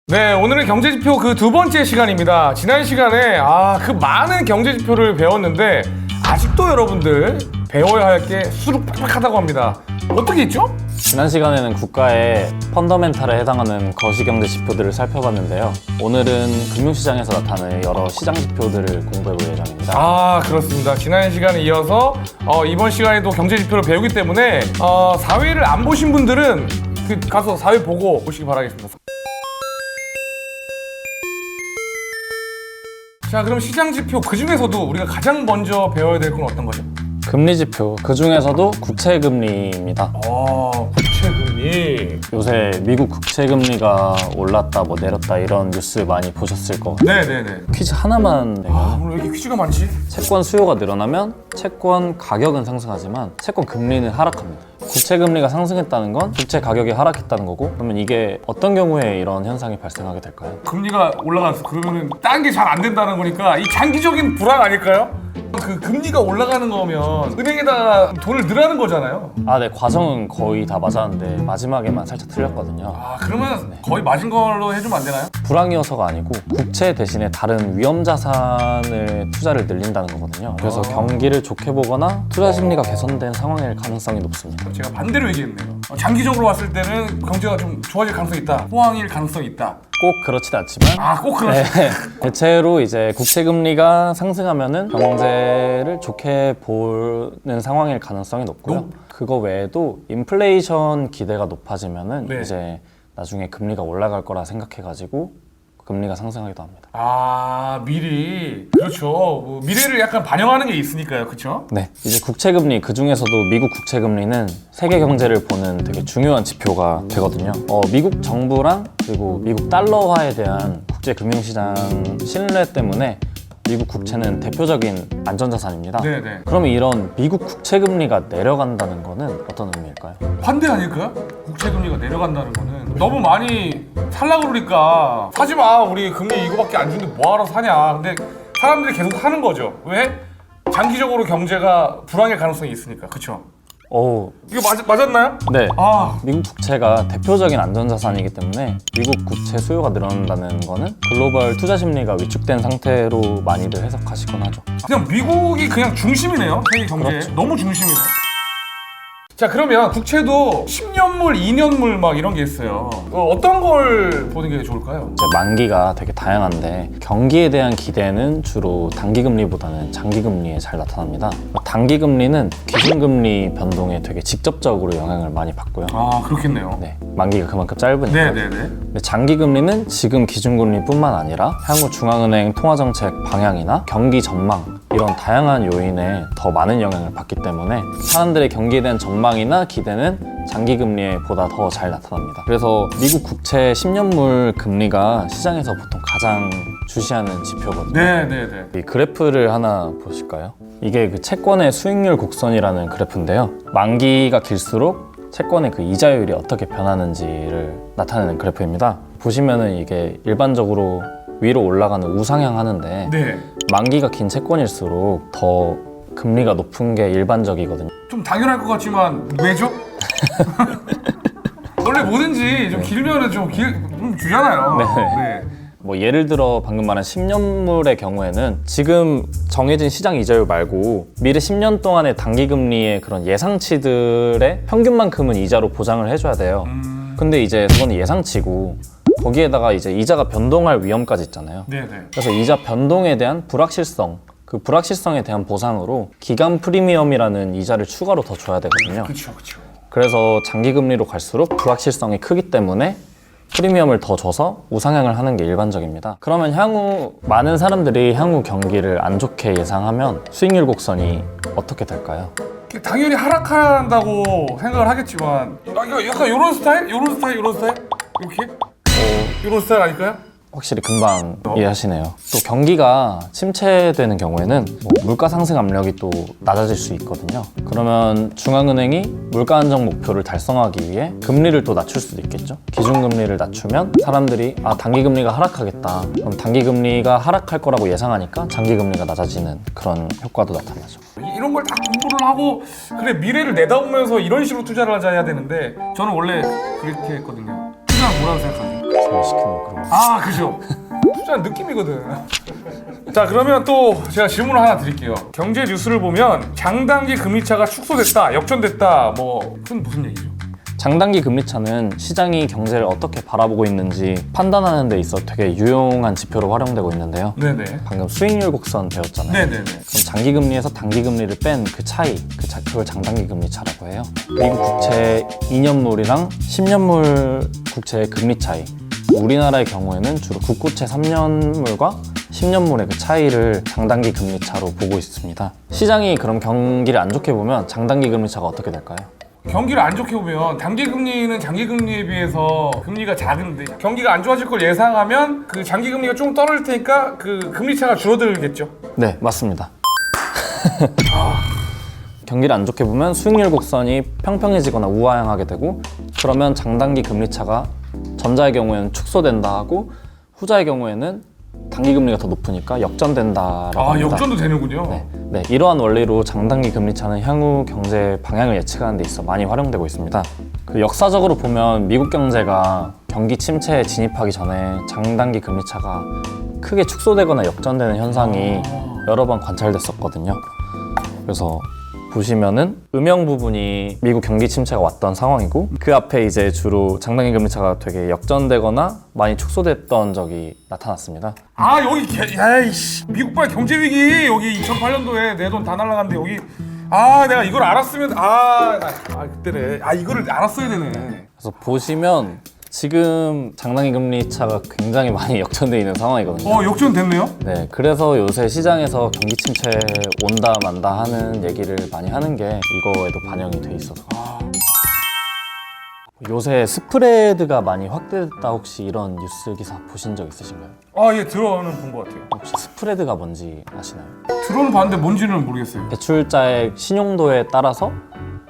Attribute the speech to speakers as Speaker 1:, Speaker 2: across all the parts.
Speaker 1: 네, 오늘은 경제지표 그 두 번째 시간입니다. 지난 시간에 그 많은 경제지표를 배웠는데 아직도 여러분들 배워야 할 게 수두룩 팍팍하다고 합니다. 어떻게 있죠?
Speaker 2: 지난 시간에는 국가의 펀더멘탈에 해당하는 거시경제 지표들을 살펴봤는데요. 오늘은 금융시장에서 나타나는 여러 시장 지표들을 공부해볼 예정입니다.
Speaker 1: 그렇습니다. 지난 시간에 이어서 이번 시간에도 경제지표를 배우기 때문에 4회를 안 보신 분들은 가서 4회 보고 보시기 바라겠습니다. 자, 그럼 시장지표 그 중에서도 우리가 가장 먼저 배워야 될 건 어떤 거죠?
Speaker 2: 금리 지표, 그 중에서도 국채금리입니다.
Speaker 1: 국채금리.
Speaker 2: 요새 미국 국채금리가 올랐다 내렸다 이런 뉴스 많이 보셨을 것 같아요.
Speaker 1: 네네네.
Speaker 2: 퀴즈 하나만 내면
Speaker 1: 오늘 왜 이렇게 퀴즈가 많지?
Speaker 2: 채권 수요가 늘어나면 채권 가격은 상승하지만 채권 금리는 하락합니다. 국채 금리가 상승했다는 건 국채 가격이 하락했다는 거고, 그러면 이게 어떤 경우에 이런 현상이 발생하게 될까요?
Speaker 1: 금리가 올라갔어. 그러면은 딴 게 잘 안 된다는 거니까 이 장기적인 불안 아닐까요? 그 금리가 올라가는 거면 은행에다가 돈을 넣으라는 거잖아요.
Speaker 2: 네, 과정은 거의 다 맞았는데 마지막에만 살짝 틀렸거든요.
Speaker 1: 그러면 거의 맞은 걸로 해주면 안 되나요?
Speaker 2: 불황이어서가 아니고 국채 대신에 다른 위험 자산을 투자를 늘린다는 거거든요. 그래서 경기를 좋게 보거나 투자 심리가 개선된 상황일 가능성이 높습니다.
Speaker 1: 제가 반대로 얘기했네요. 장기적으로 봤을 때는 경제가 좀 좋아질 가능성이 있다. 호황일 가능성이 있다.
Speaker 2: 꼭 그렇진 않지만
Speaker 1: 꼭 그렇지.
Speaker 2: 대체로 이제 국채 금리가 상승하면은 경제를 좋게 보는 상황일 가능성이 높고요. 그거 외에도 인플레이션 기대가 높아지면은 이제 나중에 금리가 올라갈 거라 생각해가지고 금리가 상승하기도 합니다.
Speaker 1: 미리. 그렇죠. 미래를 약간 반영하는 게 있으니까요. 그렇죠?
Speaker 2: 네. 이제 국채 금리, 그 중에서도 미국 국채 금리는 세계 경제를 보는 되게 중요한 지표가 되거든요. 미국 정부랑 그리고 미국 달러화에 대한 국제 금융시장 신뢰 때문에 미국 국채는 대표적인 안전자산입니다.
Speaker 1: 네네.
Speaker 2: 그러면 이런 미국 국채 금리가 내려간다는 거는 어떤 의미일까요?
Speaker 1: 환대 아닐까요? 국채 금리가 내려간다는 거는 너무 많이 살라 그러니까 사지 마. 우리 금리 이거밖에 안 주는데 뭐하러 사냐. 근데 사람들이 계속 사는 거죠. 왜? 장기적으로 경제가 불황일 가능성이 있으니까. 그렇죠? 이거 맞았나요?
Speaker 2: 네. 미국 국채가 대표적인 안전자산이기 때문에 미국 국채 수요가 늘어난다는 거는 글로벌 투자 심리가 위축된 상태로 많이들 해석하시곤 하죠.
Speaker 1: 그냥 미국이 그냥 중심이네요. 세계 경제에.
Speaker 2: 그렇죠.
Speaker 1: 너무 중심이네요. 자, 그러면 국채도 10년물, 2년물 막 이런 게 있어요. 어떤 걸 보는 게 좋을까요?
Speaker 2: 이제 만기가 되게 다양한데 경기에 대한 기대는 주로 단기금리보다는 장기금리에 잘 나타납니다. 단기금리는 기준금리 변동에 되게 직접적으로 영향을 많이 받고요.
Speaker 1: 그렇겠네요.
Speaker 2: 네, 만기가 그만큼 짧으니까.
Speaker 1: 네네네.
Speaker 2: 근데 장기금리는 지금 기준금리뿐만 아니라 향후 중앙은행 통화정책 방향이나 경기 전망 이런 다양한 요인에 더 많은 영향을 받기 때문에 사람들의 경기에 대한 전망이나 기대는 장기금리에 보다 더 잘 나타납니다. 그래서 미국 국채 10년물 금리가 시장에서 보통 가장 주시하는 지표거든요.
Speaker 1: 네네네.
Speaker 2: 이 그래프를 하나 보실까요? 이게 그 채권의 수익률 곡선이라는 그래프인데요. 만기가 길수록 채권의 그 이자율이 어떻게 변하는지를 나타내는 그래프입니다. 보시면은 이게 일반적으로 위로 올라가는 우상향 하는데 만기가 긴 채권일수록 더 금리가 높은 게 일반적이거든요.
Speaker 1: 좀 당연할 것 같지만 왜죠? 원래 뭐든지 좀 길면은 좀 주잖아요.
Speaker 2: 네. 예를 들어 방금 말한 10년물의 경우에는 지금 정해진 시장 이자율 말고 미래 10년 동안의 단기금리의 그런 예상치들의 평균만큼은 이자로 보장을 해줘야 돼요. 근데 이제 그건 예상치고 거기에다가 이제 이자가 변동할 위험까지 있잖아요.
Speaker 1: 네네.
Speaker 2: 그래서 이자 변동에 대한 불확실성, 그 불확실성에 대한 보상으로 기간 프리미엄이라는 이자를 추가로 더 줘야 되거든요.
Speaker 1: 그렇죠.
Speaker 2: 그래서 장기금리로 갈수록 불확실성이 크기 때문에 프리미엄을 더 줘서 우상향을 하는 게 일반적입니다. 그러면 향후 많은 사람들이 향후 경기를 안 좋게 예상하면 수익률 곡선이 어떻게 될까요?
Speaker 1: 당연히 하락한다고 생각을 하겠지만 이거 약간 이런 스타일? 이런 스타일? 이렇게? 이런 스타일 아닐까요?
Speaker 2: 확실히 금방 이해하시네요. 또 경기가 침체되는 경우에는 물가 상승 압력이 또 낮아질 수 있거든요. 그러면 중앙은행이 물가 안정 목표를 달성하기 위해 금리를 또 낮출 수도 있겠죠. 기준금리를 낮추면 사람들이 단기금리가 하락하겠다. 그럼 단기금리가 하락할 거라고 예상하니까 장기금리가 낮아지는 그런 효과도 나타나죠.
Speaker 1: 이런 걸 다 공부를 하고 그래 미래를 내다보면서 이런 식으로 투자를 해야 되는데 저는 원래 그렇게 했거든요. 투자는 뭐라고 생각하세요?
Speaker 2: 소개시키는 그런.
Speaker 1: 아, 그죠. 투자는 느낌이거든. 자, 그러면 또 제가 질문을 하나 드릴게요. 경제 뉴스를 보면 장단기 금리차가 축소됐다, 역전됐다, 뭐 그건 무슨 얘기죠?
Speaker 2: 장단기 금리차는 시장이 경제를 어떻게 바라보고 있는지 판단하는 데 있어 되게 유용한 지표로 활용되고 있는데요.
Speaker 1: 네네.
Speaker 2: 방금 수익률 곡선 배웠잖아요.
Speaker 1: 네네네.
Speaker 2: 그럼 장기 금리에서 단기 금리를 뺀 그 차이, 그걸 장단기 금리차라고 해요. 미국 국채 2년물이랑 10년물 국채의 금리 차이. 우리나라의 경우에는 주로 국고채 3년물과 10년물의 그 차이를 장단기 금리차로 보고 있습니다. 시장이 그럼 경기를 안 좋게 보면 장단기 금리차가 어떻게 될까요?
Speaker 1: 경기를 안 좋게 보면 단기 금리는 장기 금리에 비해서 금리가 작은데 경기가 안 좋아질 걸 예상하면 그 장기 금리가 좀 떨어질 테니까 그 금리 차가 줄어들겠죠.
Speaker 2: 네, 맞습니다. 경기를 안 좋게 보면 수익률 곡선이 평평해지거나 우하향하게 되고, 그러면 장단기 금리차가 전자의 경우에는 축소된다 하고 후자의 경우에는 단기 금리가 더 높으니까 역전된다라고
Speaker 1: 아,
Speaker 2: 합니다.
Speaker 1: 역전도 되는군요.
Speaker 2: 네, 이러한 원리로 장단기 금리차는 향후 경제 방향을 예측하는 데 있어 많이 활용되고 있습니다. 그 역사적으로 보면 미국 경제가 경기 침체에 진입하기 전에 장단기 금리차가 크게 축소되거나 역전되는 현상이 여러 번 관찰됐었거든요. 그래서 보시면은 음영 부분이 미국 경기 침체가 왔던 상황이고, 그 앞에 이제 주로 장단기 금리차가 되게 역전되거나 많이 축소됐던 적이 나타났습니다.
Speaker 1: 아, 여기 야이씨 미국발 경제 위기 여기 2008년도에 내 돈 다 날라갔는데 여기 아, 내가 이걸 알았으면 그때래. 아, 이거를 알았어야 되네.
Speaker 2: 그래서 보시면 지금 장단기 금리차가 굉장히 많이 역전돼 있는 상황이거든요.
Speaker 1: 역전 됐네요.
Speaker 2: 네, 그래서 요새 시장에서 경기 침체 온다 만다 하는 얘기를 많이 하는 게 이거에도 반영이 돼 있어서. 요새 스프레드가 많이 확대됐다, 혹시 이런 뉴스 기사 보신 적 있으신가요?
Speaker 1: 아, 예, 들어는 본 것 같아요.
Speaker 2: 혹시 스프레드가 뭔지 아시나요?
Speaker 1: 들어는 봤는데 뭔지는 모르겠어요.
Speaker 2: 대출자의 신용도에 따라서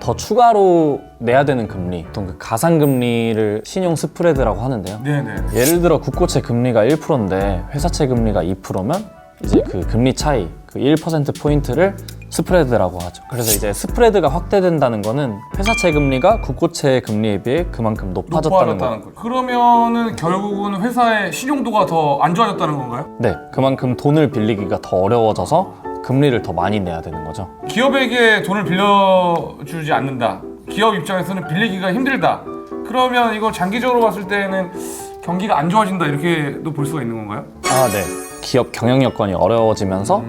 Speaker 2: 더 추가로 내야 되는 금리, 보통 그 가상금리를 신용 스프레드라고 하는데요.
Speaker 1: 네네.
Speaker 2: 예를 들어 국고채 금리가 1%인데 회사채 금리가 2%면 이제 그 금리 차이, 그 1%포인트를 스프레드라고 하죠. 그래서 이제 스프레드가 확대된다는 거는 회사채 금리가 국고채 금리에 비해 그만큼 높아졌다는 거예요.
Speaker 1: 그러면은 결국은 회사의 신용도가 더 안 좋아졌다는 건가요?
Speaker 2: 네, 그만큼 돈을 빌리기가 더 어려워져서 금리를 더 많이 내야 되는 거죠.
Speaker 1: 기업에게 돈을 빌려주지 않는다. 기업 입장에서는 빌리기가 힘들다. 그러면 이거 장기적으로 봤을 때는 경기가 안 좋아진다 이렇게도 볼 수가 있는 건가요?
Speaker 2: 아, 네. 기업 경영 여건이 어려워지면서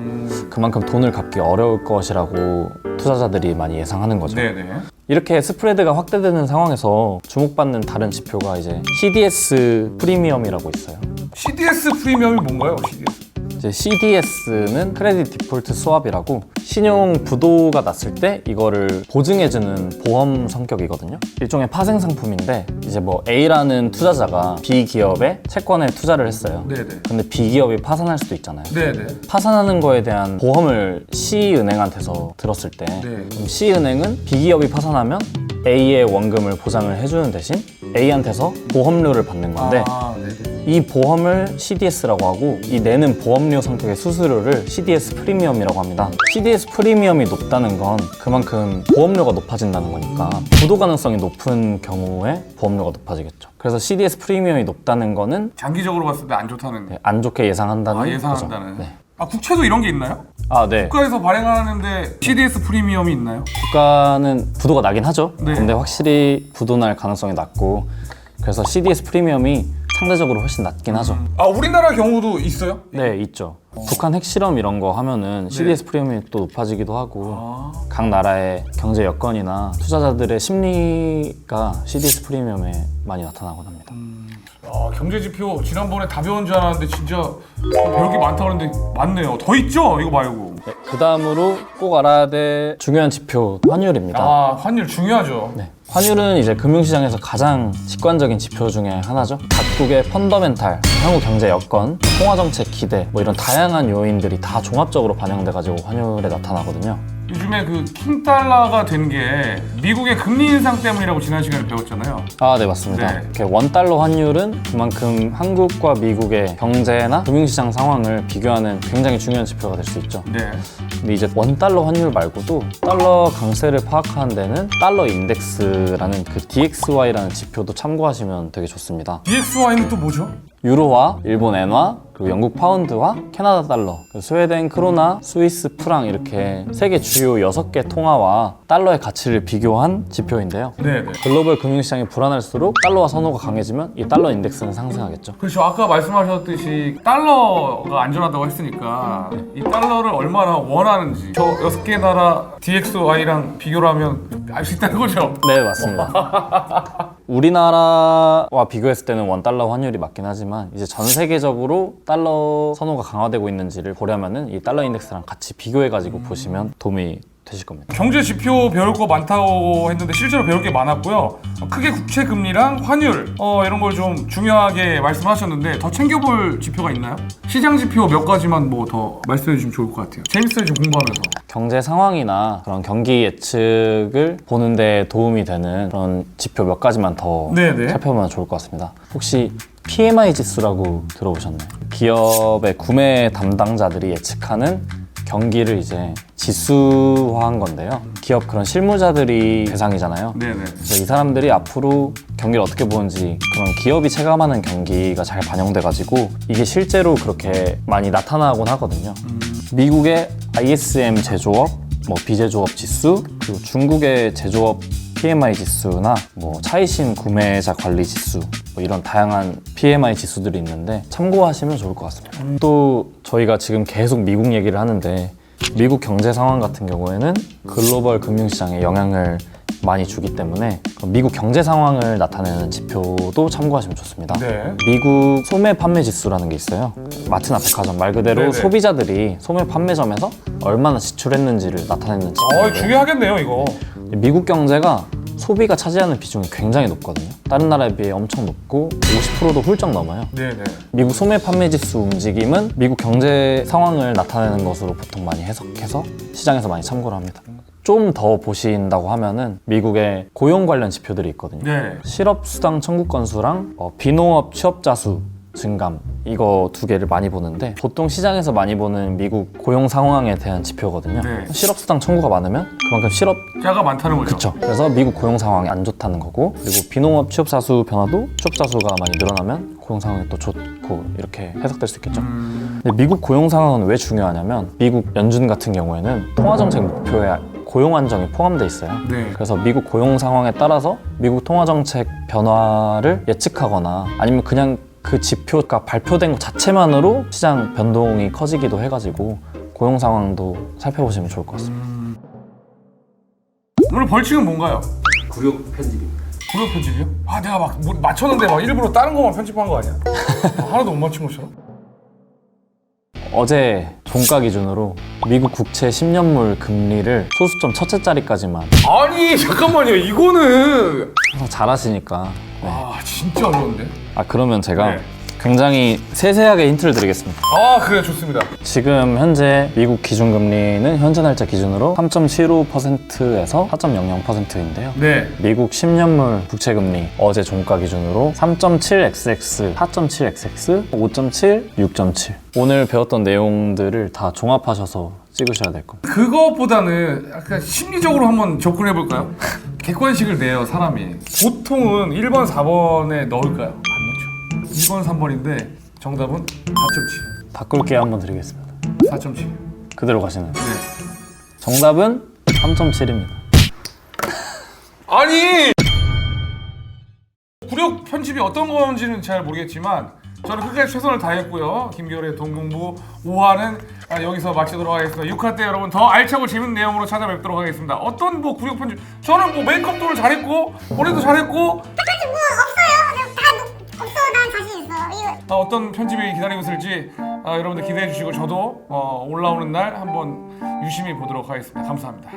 Speaker 2: 그만큼 돈을 갚기 어려울 것이라고 투자자들이 많이 예상하는 거죠.
Speaker 1: 네네.
Speaker 2: 이렇게 스프레드가 확대되는 상황에서 주목받는 다른 지표가 이제 CDS 프리미엄이라고 있어요.
Speaker 1: CDS 프리미엄이 뭔가요? CDS?
Speaker 2: 이제 CDS는 크레딧 디폴트 스왑이라고 신용 부도가 났을 때 이거를 보증해주는 보험 성격이거든요. 일종의 파생 상품인데, 이제 뭐 A라는 투자자가 B 기업에 채권에 투자를 했어요.
Speaker 1: 네네.
Speaker 2: 근데 B 기업이 파산할 수도 있잖아요.
Speaker 1: 네네.
Speaker 2: 파산하는 거에 대한 보험을 C은행한테서 들었을 때,
Speaker 1: 네.
Speaker 2: 그럼 C은행은 B 기업이 파산하면 A의 원금을 보장을 해주는 대신 A한테서 보험료를 받는 건데,
Speaker 1: 네네.
Speaker 2: 이 보험을 CDS라고 하고, 이 내는 보험료 성격의 수수료를 CDS 프리미엄이라고 합니다. CDS 프리미엄이 높다는 건 그만큼 보험료가 높아진다는 거니까 부도 가능성이 높은 경우에 보험료가 높아지겠죠. 그래서 CDS 프리미엄이 높다는 거는
Speaker 1: 장기적으로 봤을 때 안 좋다는.
Speaker 2: 안 좋게 예상한다는
Speaker 1: 예상한다는.
Speaker 2: 거죠. 네.
Speaker 1: 국채도 이런 게 있나요?
Speaker 2: 네.
Speaker 1: 국가에서 발행하는데 CDS 프리미엄이 있나요?
Speaker 2: 국가는 부도가 나긴 하죠.
Speaker 1: 네.
Speaker 2: 근데 확실히 부도 날 가능성이 낮고, 그래서 CDS 프리미엄이 상대적으로 훨씬 낮긴 하죠.
Speaker 1: 우리나라 경우도 있어요?
Speaker 2: 네, 있죠. 북한 핵실험 이런 거 하면은 CDS 프리미엄이 또 높아지기도 하고, 각 나라의 경제 여건이나 투자자들의 심리가 CDS 프리미엄에 많이 나타나곤 합니다.
Speaker 1: 경제 지표 지난번에 다 배운 줄 알았는데 진짜 배울 게 많다고 그랬는데 많네요. 더 있죠? 이거 말고.
Speaker 2: 네, 그 다음으로 꼭 알아야 될 중요한 지표 환율입니다.
Speaker 1: 환율 중요하죠.
Speaker 2: 네. 환율은 이제 금융시장에서 가장 직관적인 지표 중에 하나죠. 각국의 펀더멘탈, 향후 경제 여건, 통화정책 기대, 뭐 이런 다양한 요인들이 다 종합적으로 반영돼가지고 환율에 나타나거든요.
Speaker 1: 요즘에 그 킹달러가 된 게 미국의 금리 인상 때문이라고 지난 시간에 배웠잖아요.
Speaker 2: 네, 맞습니다.
Speaker 1: 네.
Speaker 2: 이렇게 원달러 환율은 그만큼 한국과 미국의 경제나 금융시장 상황을 비교하는 굉장히 중요한 지표가 될 수 있죠.
Speaker 1: 네.
Speaker 2: 근데 이제 $1 환율 말고도 달러 강세를 파악하는 데는 달러 인덱스라는 그 DXY라는 지표도 참고하시면 되게 좋습니다.
Speaker 1: DXY는 또 뭐죠?
Speaker 2: 유로화, 일본 엔화, 그리고 영국 파운드와 캐나다 달러, 스웨덴 크로나, 스위스 프랑 이렇게 세계 주요 6개 통화와 달러의 가치를 비교한 지표인데요.
Speaker 1: 네네.
Speaker 2: 글로벌 금융시장이 불안할수록 달러와 선호가 강해지면 이 달러 인덱스는 상승하겠죠.
Speaker 1: 그렇죠. 아까 말씀하셨듯이 달러가 안전하다고 했으니까 이 달러를 얼마나 원하는지 저 6개 나라 DXY랑 비교를 하면 알 수 있다는 거죠.
Speaker 2: 네, 맞습니다. 우리나라와 비교했을 때는 $1 환율이 맞긴 하지만 이제 전 세계적으로 달러 선호가 강화되고 있는지를 보려면은 이 달러 인덱스랑 같이 비교해가지고 보시면 도움이 되실 겁니다.
Speaker 1: 경제 지표 배울 거 많다고 했는데 실제로 배울 게 많았고요. 크게 국채 금리랑 환율 이런 걸 좀 중요하게 말씀하셨는데 더 챙겨볼 지표가 있나요? 시장 지표 몇 가지만 뭐 더 말씀해 주시면 좋을 것 같아요. 재밌어요, 지금 공부하면서.
Speaker 2: 경제 상황이나 그런 경기 예측을 보는데 도움이 되는 그런 지표 몇 가지만 더
Speaker 1: 네네.
Speaker 2: 살펴보면 좋을 것 같습니다. 혹시 PMI 지수라고 들어보셨나요? 기업의 구매 담당자들이 예측하는 경기를 이제 지수화한 건데요. 기업 그런 실무자들이 대상이잖아요.
Speaker 1: 네네.
Speaker 2: 그래서 이 사람들이 앞으로 경기를 어떻게 보는지 그런 기업이 체감하는 경기가 잘 반영돼가지고 이게 실제로 그렇게 많이 나타나곤 하거든요. 미국의 ISM 제조업, 뭐 비제조업 지수, 그리고 중국의 제조업 PMI 지수나 뭐 차이신 구매자 관리 지수 뭐 이런 다양한 PMI 지수들이 있는데 참고하시면 좋을 것 같습니다. 또 저희가 지금 계속 미국 얘기를 하는데 미국 경제 상황 같은 경우에는 글로벌 금융시장에 영향을 많이 주기 때문에 미국 경제 상황을 나타내는 지표도 참고하시면 좋습니다.
Speaker 1: 네.
Speaker 2: 미국 소매 판매 지수라는 게 있어요. 마트나 백화점 말 그대로
Speaker 1: 네네.
Speaker 2: 소비자들이 소매 판매점에서 얼마나 지출했는지를 나타내는 지표인데
Speaker 1: 중요하겠네요, 이거.
Speaker 2: 미국 경제가 소비가 차지하는 비중이 굉장히 높거든요. 다른 나라에 비해 엄청 높고 50%도 훌쩍 넘어요.
Speaker 1: 네네.
Speaker 2: 미국 소매 판매 지수 움직임은 미국 경제 상황을 나타내는 것으로 보통 많이 해석해서 시장에서 많이 참고를 합니다. 좀 더 보신다고 하면은 미국의 고용 관련 지표들이 있거든요.
Speaker 1: 네.
Speaker 2: 실업수당 청구 건수랑 비농업 취업자 수 증감 이거 두 개를 많이 보는데 보통 시장에서 많이 보는 미국 고용 상황에 대한 지표거든요.
Speaker 1: 네.
Speaker 2: 실업수당 청구가 많으면 그만큼
Speaker 1: 자가 많다는 거죠.
Speaker 2: 그렇죠. 그래서 미국 고용 상황이 안 좋다는 거고 그리고 비농업 취업자 수 변화도 취업자 수가 많이 늘어나면 고용 상황이 또 좋고 이렇게 해석될 수 있겠죠. 근데 미국 고용 상황은 왜 중요하냐면 미국 연준 같은 경우에는 통화정책 목표에 고용 안정이 포함되어 있어요.
Speaker 1: 네.
Speaker 2: 그래서 미국 고용 상황에 따라서 미국 통화정책 변화를 예측하거나 아니면 그냥 그 지표가 발표된 것 자체만으로 시장 변동이 커지기도 해가지고 고용 상황도 살펴보시면 좋을 것 같습니다.
Speaker 1: 오늘 벌칙은 뭔가요?
Speaker 3: 구역 편집입니다.
Speaker 1: 구역 편집이요? 아, 내가 막 맞췄는데 막 일부러 다른 거만 편집한 거 아니야? 하나도 못 맞춘 것처럼?
Speaker 2: 어제 종가 기준으로 미국 국채 10년물 금리를 소수점 첫째 자리까지만
Speaker 1: 아니, 잠깐만요. 이거는
Speaker 2: 항상 잘하시니까
Speaker 1: 아, 진짜 어려운데?
Speaker 2: 그러면 제가
Speaker 1: 네.
Speaker 2: 굉장히 세세하게 힌트를 드리겠습니다.
Speaker 1: 아, 그래, 좋습니다.
Speaker 2: 지금 현재 미국 기준금리는 현재 날짜 기준으로 3.75%에서 4.00%인데요.
Speaker 1: 네.
Speaker 2: 미국 10년물 국채금리 어제 종가 기준으로 3.7xx, 4.7xx, 5.7, 6.7 오늘 배웠던 내용들을 다 종합하셔서 찍으셔야 될 겁니다.
Speaker 1: 그거보다는 약간 심리적으로 한번 접근해 볼까요? 객관식을 내요, 사람이. 보통은 1번, 4번에 넣을까요? 안 넣죠. 2번, 3번인데 정답은 4.7.
Speaker 2: 바꿀게 한번 드리겠습니다.
Speaker 1: 4.7.
Speaker 2: 그대로 가시는.
Speaker 1: 네.
Speaker 2: 정답은 3.7입니다.
Speaker 1: 아니! 구력 편집이 어떤 건지는 잘 모르겠지만 저는 끝까지 최선을 다했고요. 김결의 동공부 5화는 여기서 마치도록 하겠습니다. 6화 때 여러분 더 알차고 재밌는 내용으로 찾아뵙도록 하겠습니다. 어떤 뭐 구력 편집 저는 뭐 메이크업도 잘했고 머리도 잘했고
Speaker 4: 딱히 뭐 없어요. 다 없어. 난 자신 있어. 이거
Speaker 1: 어떤 편집이 기다리고 있을지 여러분들 기대해 주시고 저도 올라오는 날 한번 유심히 보도록 하겠습니다. 감사합니다.